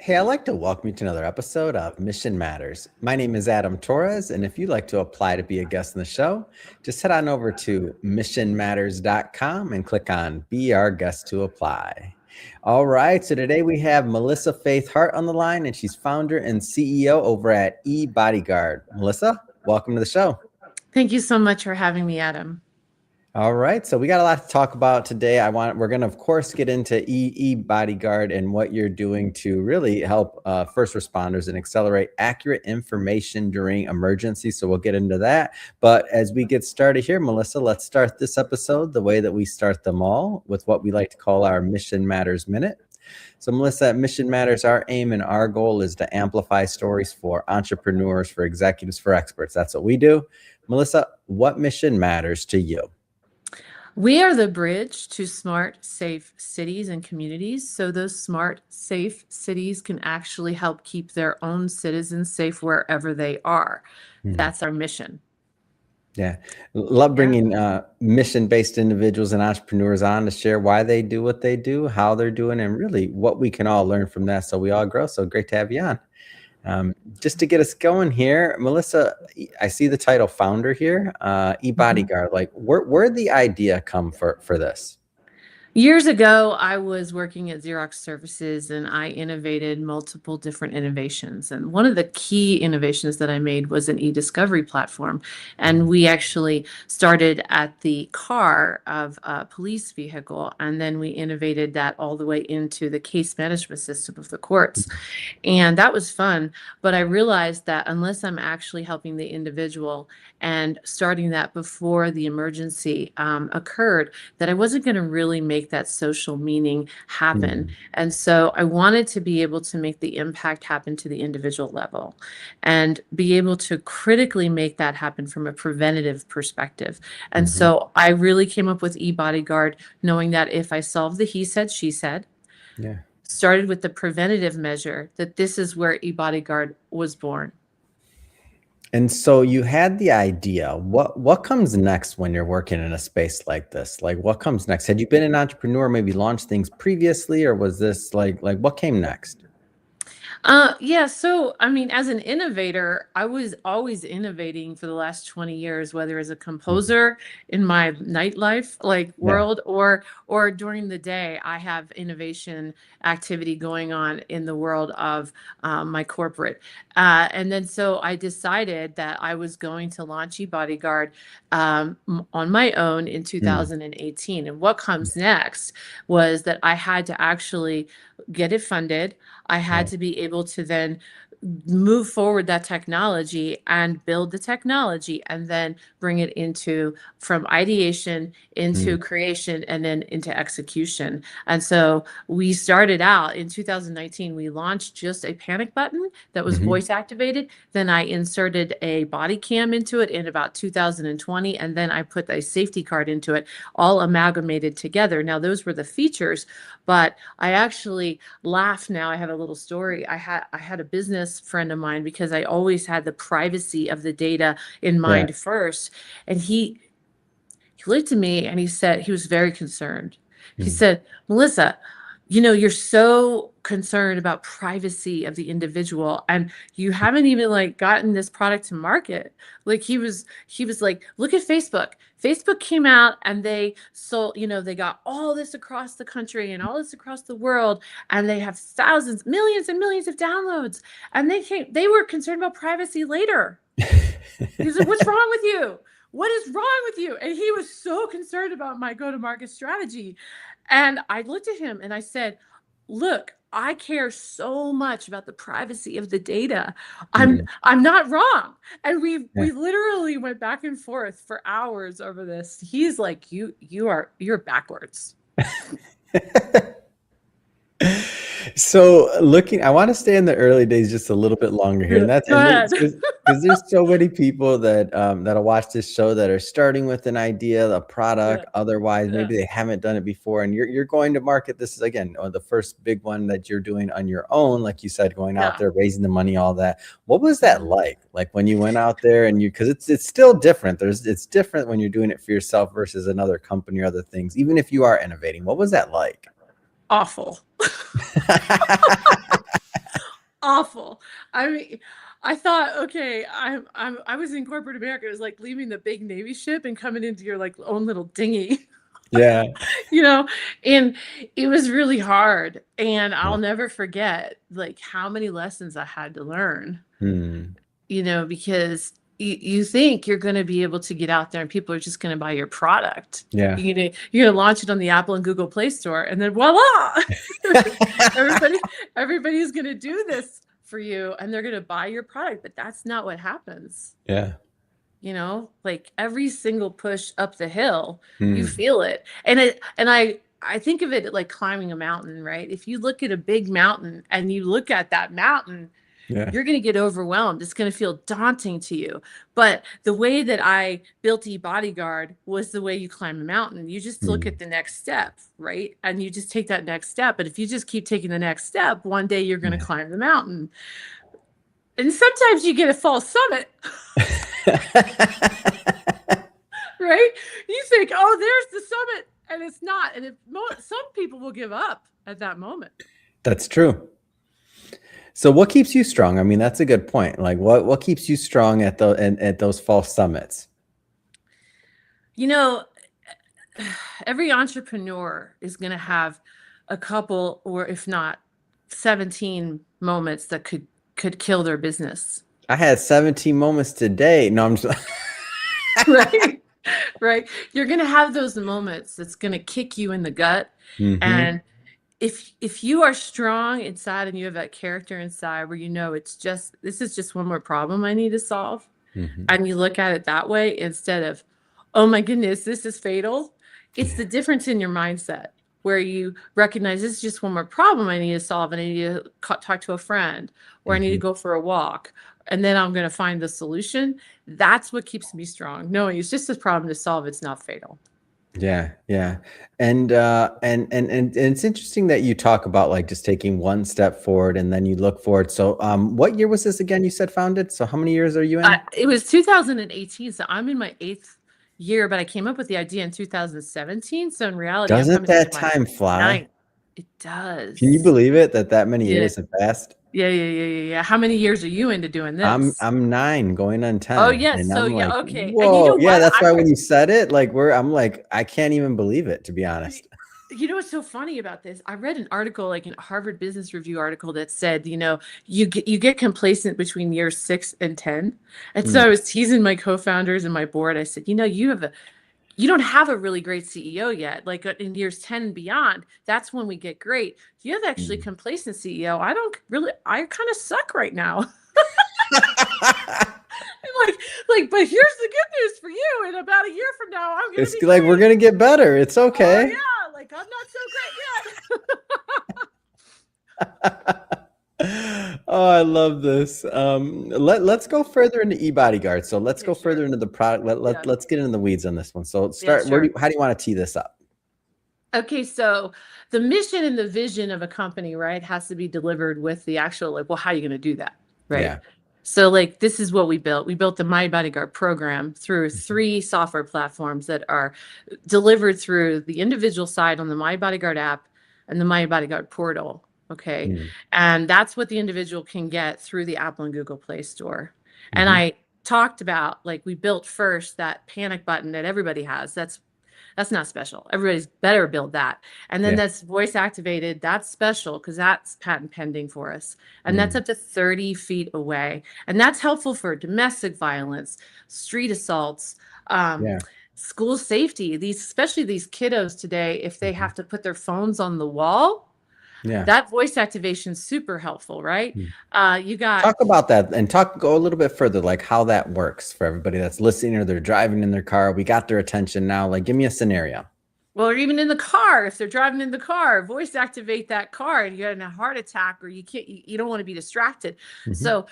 Hey, I'd like to welcome you to another episode of Mission Matters. My name is Adam Torres, and if you'd like to apply to be a guest on the show, just head on over to missionmatters.com and click on Be Our Guest to apply. All right, so today we have Melissa Faith Hart on the line, and she's founder and CEO over at eBodyGuard. Melissa, welcome to the show. Thank you so much for having me, Adam. All right, so we got a lot to talk about today. We're going to, of course, get into eBodyGuard and what you're doing to really help first responders and accelerate accurate information during emergencies. So we'll get into that. But as we get started here, Melissa, let's start this episode the way that we start them all, with what we like to call our Mission Matters Minute. So Melissa, at Mission Matters, our aim and our goal is to amplify stories for entrepreneurs, for executives, for experts. That's what we do. Melissa, what mission matters to you? We are the bridge to smart, safe cities and communities. So those smart, safe cities can actually help keep their own citizens safe wherever they are. That's our mission. Yeah. Love bringing mission-based individuals and entrepreneurs on to share why they do what they do, how they're doing, and really what we can all learn from that so we all grow. So great to have you on. Just to get us going here, Melissa, I see the title founder here, eBodyGuard. Like, where'd the idea come for this? Years ago, I was working at Xerox Services and I innovated multiple different innovations. And one of the key innovations that I made was an e-discovery platform. And we actually started at the car of a police vehicle, and then we innovated that all the way into the case management system of the courts. And that was fun. But I realized that unless I'm actually helping the individual and starting that before the emergency occurred, that I wasn't going to really make that social meaning happen. And so I wanted to be able to make the impact happen to the individual level and be able to critically make that happen from a preventative perspective. And so I really came up with eBodyGuard, knowing that if I solved the he said, she said, started with the preventative measure, that this is where eBodyGuard was born. And so you had the idea. What comes next when you're working in a space like this? Like, what comes next? Had you been an entrepreneur, maybe launched things previously, or was this like what came next? Yeah, so I mean, as an innovator, I was always innovating for the last 20 years, whether as a composer in my nightlife world or during the day. I have innovation activity going on in the world of my corporate. And then so I decided that I was going to launch eBodyGuard on my own in 2018. And what comes next was that I had to actually get it funded. I had to be able to then move forward that technology and build the technology and then bring it into from ideation into creation and then into execution. And so we started out in 2019, we launched just a panic button that was voice activated. Then I inserted a body cam into it in about 2020. And then I put a safety card into it, all amalgamated together. Now those were the features, but I actually laugh now. I have a little story. I had a business friend of mine, because I always had the privacy of the data in mind first. And he looked at me and he said, he was very concerned. He said, Melissa, you're so concerned about privacy of the individual and you haven't even gotten this product to market. He was like, look at Facebook. Facebook came out and they sold, they got all this across the country and all this across the world, and they have thousands, millions and millions of downloads. And they were concerned about privacy later. He was like, what's wrong with you? What is wrong with you? And he was so concerned about my go-to-market strategy. And I looked at him and I said, look, I care so much about the privacy of the data. I'm not wrong. And we literally went back and forth for hours over this. He's like, you're backwards. So I want to stay in the early days just a little bit longer here. And that's because there's so many people that'll watch this show that are starting with an idea, a product. Otherwise, maybe they haven't done it before. And you're going to market. This is, again, the first big one that you're doing on your own. Like you said, going out there, raising the money, all that. What was that like? Like when you went out there and because it's still different. It's different when you're doing it for yourself versus another company or other things, even if you are innovating. What was that like? Awful. I mean, I thought, okay, I was in corporate America. It was like leaving the big Navy ship and coming into your like own little dinghy, Yeah. you know, and it was really hard. And Yeah. I'll never forget like how many lessons I had to learn, Hmm. because you think you're going to be able to get out there and people are just going to buy your product. Yeah. You're going to launch it on the Apple and Google Play Store, and then voila, everybody everybody's going to do this for you, and they're going to buy your product. But that's not what happens. Yeah. Like every single push up the hill, you Hmm. feel it. I think of it like climbing a mountain, right? If you look at a big mountain and you look at that mountain, Yeah. you're going to get overwhelmed. It's going to feel daunting to you. But the way that I built eBodyGuard was the way you climb a mountain. You just look at the next step, right? And you just take that next step. But if you just keep taking the next step, one day you're going to climb the mountain. And sometimes you get a false summit, right? You think, oh, there's the summit, and it's not. And some people will give up at that moment. That's true. So what keeps you strong? I mean, that's a good point. Like what keeps you strong at at those false summits? Every entrepreneur is going to have a couple, or if not 17 moments that could kill their business. I had 17 moments today. No, I'm just Right. Right. You're going to have those moments that's going to kick you in the gut. And if you are strong inside and you have that character inside where this is just one more problem I need to solve, and you look at it that way instead of, oh my goodness, this is fatal. It's the difference in your mindset where you recognize this is just one more problem I need to solve, and I need to talk to a friend, or I need to go for a walk, and then I'm going to find the solution. That's what keeps me strong, knowing it's just a problem to solve. It's not fatal. Yeah, yeah. And it's interesting that you talk about like just taking one step forward and then you look forward. So what year was this again you said founded? So how many years are you in? It was 2018, so I'm in my 8th year, but I came up with the idea in 2017. So in reality, Doesn't that time fly? 9th. It does. Can you believe it that many years have passed? Yeah. How many years are you into doing this? I'm 9 going on 10. Oh, yes. And So I'm yeah, like, okay. whoa. And you know Yeah, what? that's why when you said it, like I'm like, I can't even believe it, to be honest. You know what's so funny about this? I read an article, like a Harvard Business Review article, that said, you get complacent between years 6 and 10. And so I was teasing my co-founders and my board. I said, you don't have a really great CEO yet. Like in years 10 and beyond, that's when we get great. You have actually complacent CEO. I kind of suck right now. But here's the good news for you. In about a year from now, I'm going to be like, great. we're going to get better. It's okay. Oh, yeah. Like, I'm not so great yet. Oh, I love this. Let's go further into eBodyGuard. So let's go further into the product. Let's get into the weeds on this one. So start. Sure. How do you want to tee this up? Okay, so the mission and the vision of a company, right, has to be delivered with the actual, like, well, how are you going to do that, right? Yeah. So like, this is what we built. We built the eBodyGuard program through 3 software platforms that are delivered through the individual side on the eBodyGuard app and the eBodyGuard portal. Okay. And that's what the individual can get through the Apple and Google Play Store. And I talked about, like, we built first that panic button that everybody has. That's not special. Everybody's better build that. And then that's voice activated. That's special because that's patent pending for us. And that's up to 30 feet away. And that's helpful for domestic violence, street assaults, school safety. Especially these kiddos today, if they have to put their phones on the wall, that voice activation is super helpful, right? Talk about that and go a little bit further, like how that works for everybody that's listening or they're driving in their car. We got their attention now. Like, give me a scenario. Well, or even in the car, if they're driving in the car, voice activate that car and you're in a heart attack, or you don't want to be distracted. So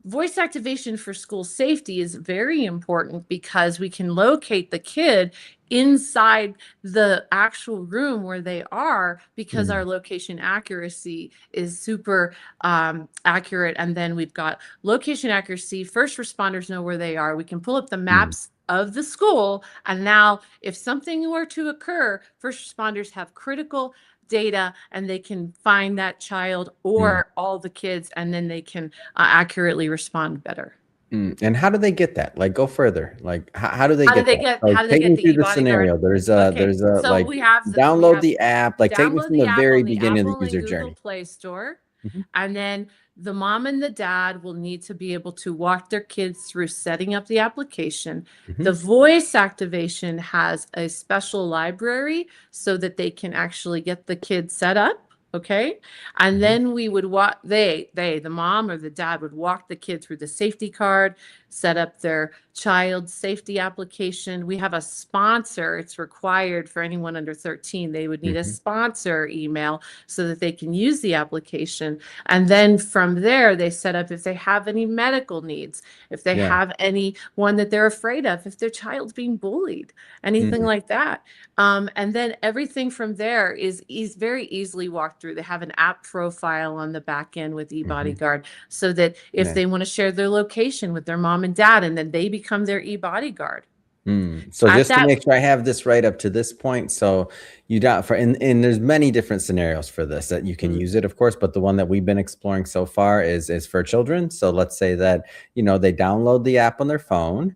voice activation for school safety is very important because we can locate the kid inside the actual room where they are, because our location accuracy is super accurate. And then we've got location accuracy. First responders know where they are. We can pull up the maps of the school. And now if something were to occur, first responders have critical data, and they can find that child Mm, or all the kids, and then they can accurately respond better. And how do they get that? Like, go further. Like, how do they How do get they that? get Like, how do they take get me the through the eBodyGuard? scenario. Okay, There's a so like, we download have the app. Like, take me download from the the app very on the beginning of the Apple and user Google journey. Play Store. Mhm, And then the mom and the dad will need to be able to walk their kids through setting up the application. The mhm, voice activation has a special library so that they can actually get the kids set up. Okay. And mhm, then we would walk, the mom or the dad would walk the kid through the safety card, set up their child safety application. We have a sponsor. It's required for anyone under 13. They would need a mhm. sponsor email so that they can use the application. And then from there, they set up if they have any medical needs, if they Yeah. have anyone that they're afraid of, if their child's being bullied, anything Mm, like that. And then everything from there is very easily walked through. They have an app profile on the back end with mhm. eBodyGuard so that if Yeah. they want to share their location with their mom and dad, and then they become their eBodyGuard. So At just to that, make sure I have this right up to this point, so you don't for and there's many different scenarios for this that you can mm, use it, of course, but the one that we've been exploring so far is for children. So let's say that, they download the app on their phone,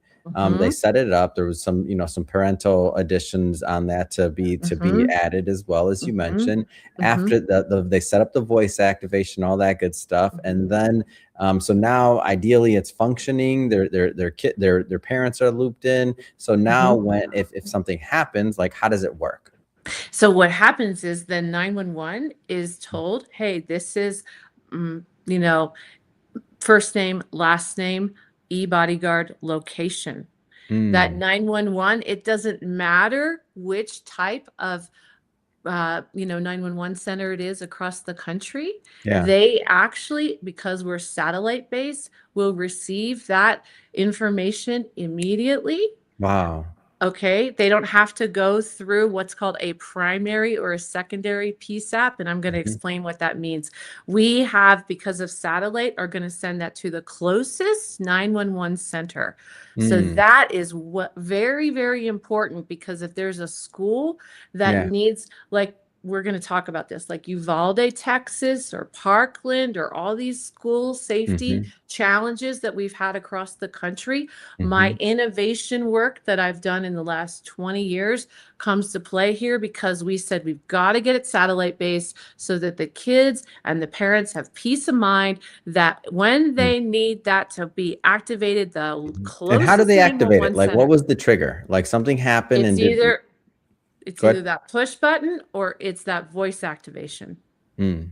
they mhm, set it up. There was some, some parental additions on that to be mhm, added as well as you mhm, mentioned. mhm, After they set up the voice activation, all that good stuff, and mhm, then so now ideally it's functioning. Their parents are looped in. So now mhm. when if something happens, like how does it work? So what happens is then 911 is told, hey, this is, mm, you know, first name, last name, eBodyGuard location. That Mm, 911, it doesn't matter which type of 911 center it is across the country. yeah. They actually, because we're satellite based, will receive that information immediately. Wow. Okay, they don't have to go through what's called a primary or a secondary PSAP, and I'm going to Mhm. explain what that means. We have, because of satellite, are going to send that to the closest 911 center. So Mm, that is what very, very important, because if there's a school that yeah. needs, like, we're going to talk about this, like Uvalde, Texas, or Parkland, or all these school safety Mhm, challenges that we've had across the country. My mhm. innovation work that I've done in the last 20 years comes to play here, because we said we've got to get it satellite based so that the kids and the parents have peace of mind that when Mm, they need that to be activated, the mhm. And how do closest they activate it? 911 Like, what center, was the trigger? Like, something happened it's and did either it's go either ahead. that push button or it's that voice activation. Mm,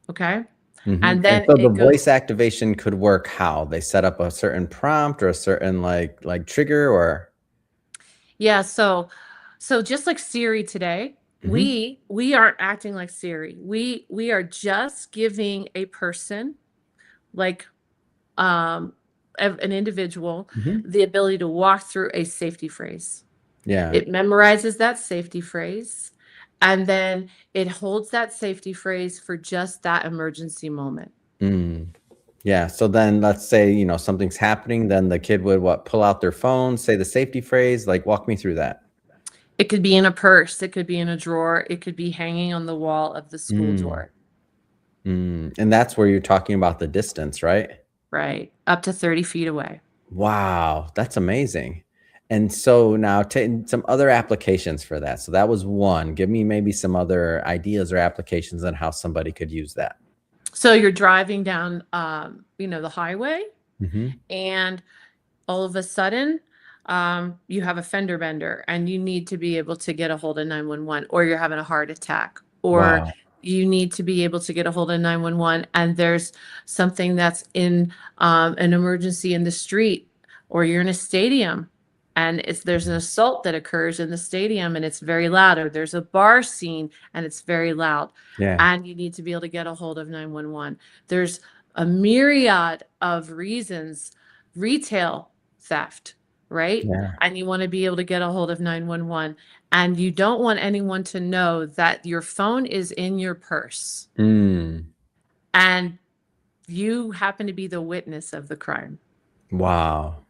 Okay. mhm. And And then so the it goes. voice activation could work how? They set up a certain prompt or a certain like trigger or Yeah, so just like Siri today, Mhm, we aren't acting like Siri. We are just giving a person, like, um an individual, mhm. the ability to walk through a safety phrase. Yeah. It memorizes that safety phrase, and then it holds that safety phrase for just that emergency moment. Mm. Yeah, so then let's say, something's happening, then the kid would what, pull out their phone, say the safety phrase, like walk me through that. It could be in a purse, it could be in a drawer, it could be hanging on the wall of the school Mm, door, and that's where you're talking about the distance, right? right? Up to 30 feet away. Wow, that's amazing. And so now take some other applications for that. So that was one. Give me maybe some other ideas or applications on how somebody could use that. So you're driving down, the highway, Mhm. and all of a sudden, you have a fender bender, and you need to be able to get a hold of 911, or you're having a heart attack, or Wow. you need to be able to get a hold of 911, and there's something that's in, an emergency in the street, or you're in a stadium, and there's an Mhm. assault that occurs in the stadium, and it's very loud, or there's a bar scene and it's very loud, Yeah. and you need to be able to get a hold of 911. There's a myriad of reasons. Retail theft, right? Yeah. And you want to be able to get a hold of 911, and you don't want anyone to know that your phone is in your purse Mm. and you happen to be the witness of the crime. Wow.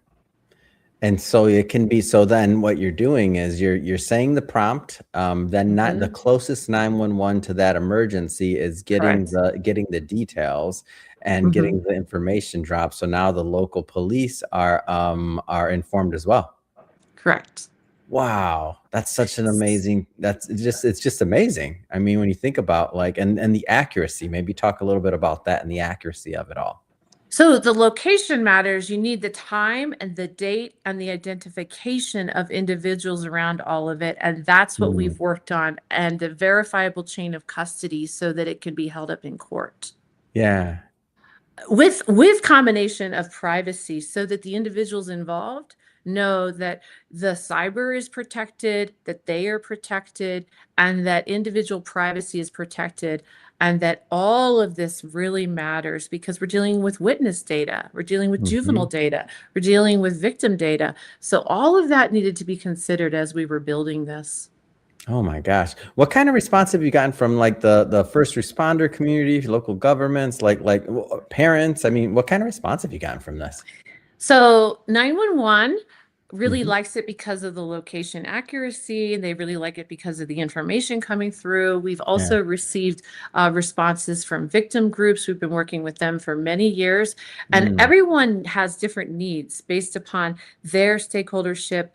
And so it can be, so then what you're doing is you're saying the prompt, then not the Mhm. closest 911 to that emergency is Correct. getting the details and Mhm. getting the information dropped. So now the local police are informed as well. Correct. Wow, that's such an amazing, it's just amazing. I mean, when you think about like, and the accuracy, maybe talk a little bit about that and the accuracy of it all. So the location matters. You need the time and the date and the identification of individuals around all of it. And that's what Mm, we've worked on, and the verifiable chain of custody so that it can be held up in court. yeah. With combination of privacy so that the individuals involved know that the cyber is protected, that they are protected, and that individual privacy is protected, and that all of this really matters because we're dealing with witness data, we're dealing with juvenile Mhm. data, we're dealing with victim data. So all of that needed to be considered as we were building this. Oh my gosh. What kind of response have you gotten from like the first responder community, local governments, parents? I mean, what kind of response have you gotten from this? So 911 really Mhm. likes it because of the location accuracy, and they really like it because of the information coming through. We've Yeah. also received responses from victim groups. We've been working with them for many years, and Mm, everyone has different needs based upon their stakeholdership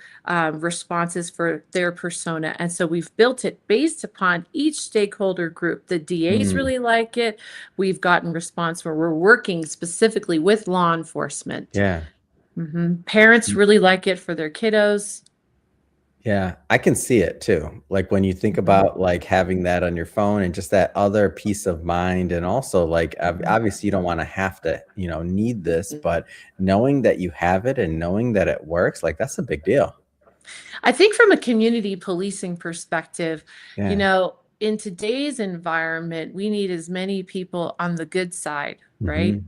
responses for their persona. And so we've built it based upon each stakeholder group. The DAs mm, really like it. We've gotten response where we're working specifically with law enforcement. yeah. Parents Mm, really like it for their kiddos. yeah. I can see it too. Like when you think Mhm, about like having that on your phone and just that other peace of mind. And also like mhm. obviously you don't want to have to, need this, but knowing that you have it and knowing that it works, like that's a big deal. I think from a community policing perspective, Yeah. in today's environment, we need as many people on the good side, right? Hmm.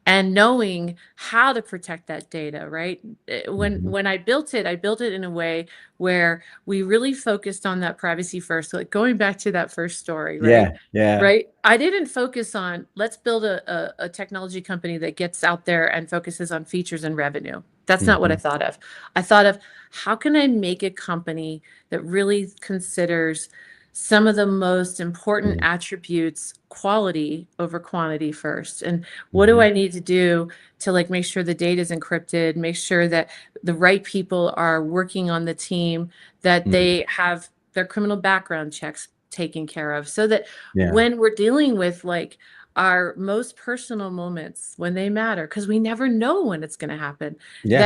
And knowing how to protect that data, right? When Hmm. I built it in a way where we really focused on that privacy first. So like going back to that first story, Yeah. right? Yeah. Right. I didn't focus on let's build a technology company that gets out there and focuses on features and revenue. That's not what I Hmm. thought of. I thought of how can I make a company that really considers some of the most important attributes, quality over quantity first. And what do Hmm. I need to do to like make sure the data is encrypted, make sure that the right people are working on the team, that Mm, they have their criminal background checks taken care of, so that yeah. when we're dealing with like our most personal moments when they matter, because we never know when it's going to happen, Yeah.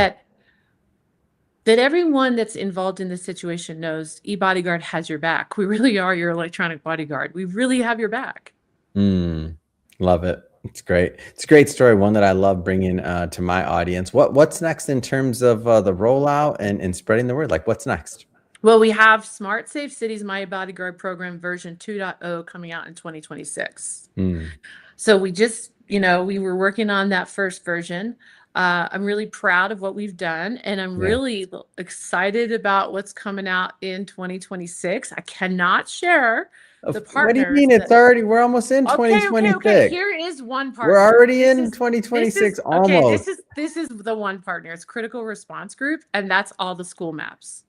that everyone that's involved in this situation knows eBodyGuard has your back. We really are your electronic bodyguard. We really have your back. Mm, love it. It's great. It's a great story, one that I love bringing, to my audience. What's next in terms of, the rollout and spreading the word? Like, what's next? Well, we have Smart Safe Cities My Bodyguard program version 2.0 coming out in 2026. Mm, So we just, we were working on that first version. I'm really proud of what we've done, and I'm yeah. really excited about what's coming out in 2026. I cannot share the What do you partners mean it's that. already we're almost in Okay. 2026. Here is one We're partner. already in 2026 This almost. is the one partner. It's Critical Response Group, and that's all the school maps.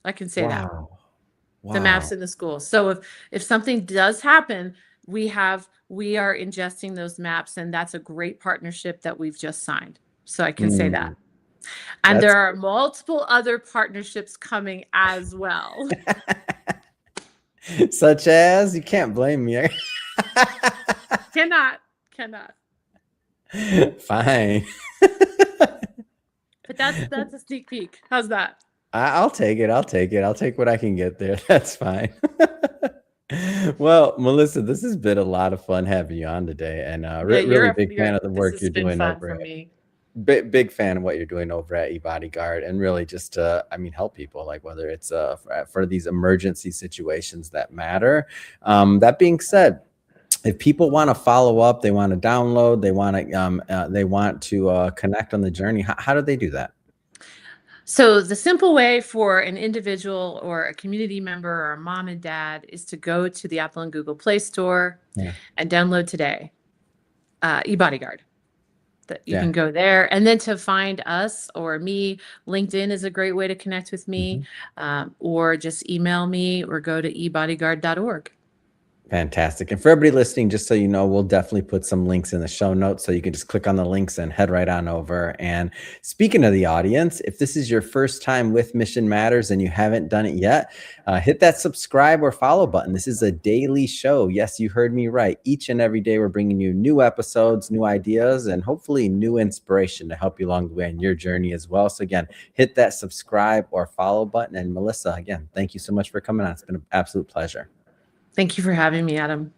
I can say that. Wow. The maps Wow. in the school. So if something does happen, we are ingesting those maps, and that's a great partnership that we've just signed. So I can say that. Mm, And that's there are multiple other partnerships coming as well. such as you can't blame me. Cannot, cannot. Fine. But that's a sneak peek. How's that? I'll take it. I'll take it. I'll take what I can get there. That's fine. Well, Melissa, this has been a lot of fun having you on today, and Yeah, really big fan of the this work has you're been doing fun over for at me. big fan of what you're doing over at eBodyGuard, and really just to, I mean, help people, like whether it's for these emergency situations that matter. That being said, if people want to follow up, they want to download, they want to connect on the journey, how do they do that? So the simple way for an individual or a community member or a mom and dad is to go to the Apple and Google Play Store Yeah. and download today, eBodyGuard. that you can go there. And then to find us or me, LinkedIn is a great way to connect with me, or just email me or go to eBodyGuard.org. Fantastic. And for everybody listening, just so you know, we'll definitely put some links in the show notes so you can just click on the links and head right on over. And speaking of the audience, if this is your first time with Mission Matters and you haven't done it yet, hit that subscribe or follow button. This is a daily show. Yes, you heard me right. Each and every day, we're bringing you new episodes, new ideas, and hopefully new inspiration to help you along the way in your journey as well. So again, hit that subscribe or follow button. And Melissa, again, thank you so much for coming on. It's been an absolute pleasure. Thank you for having me, Adam.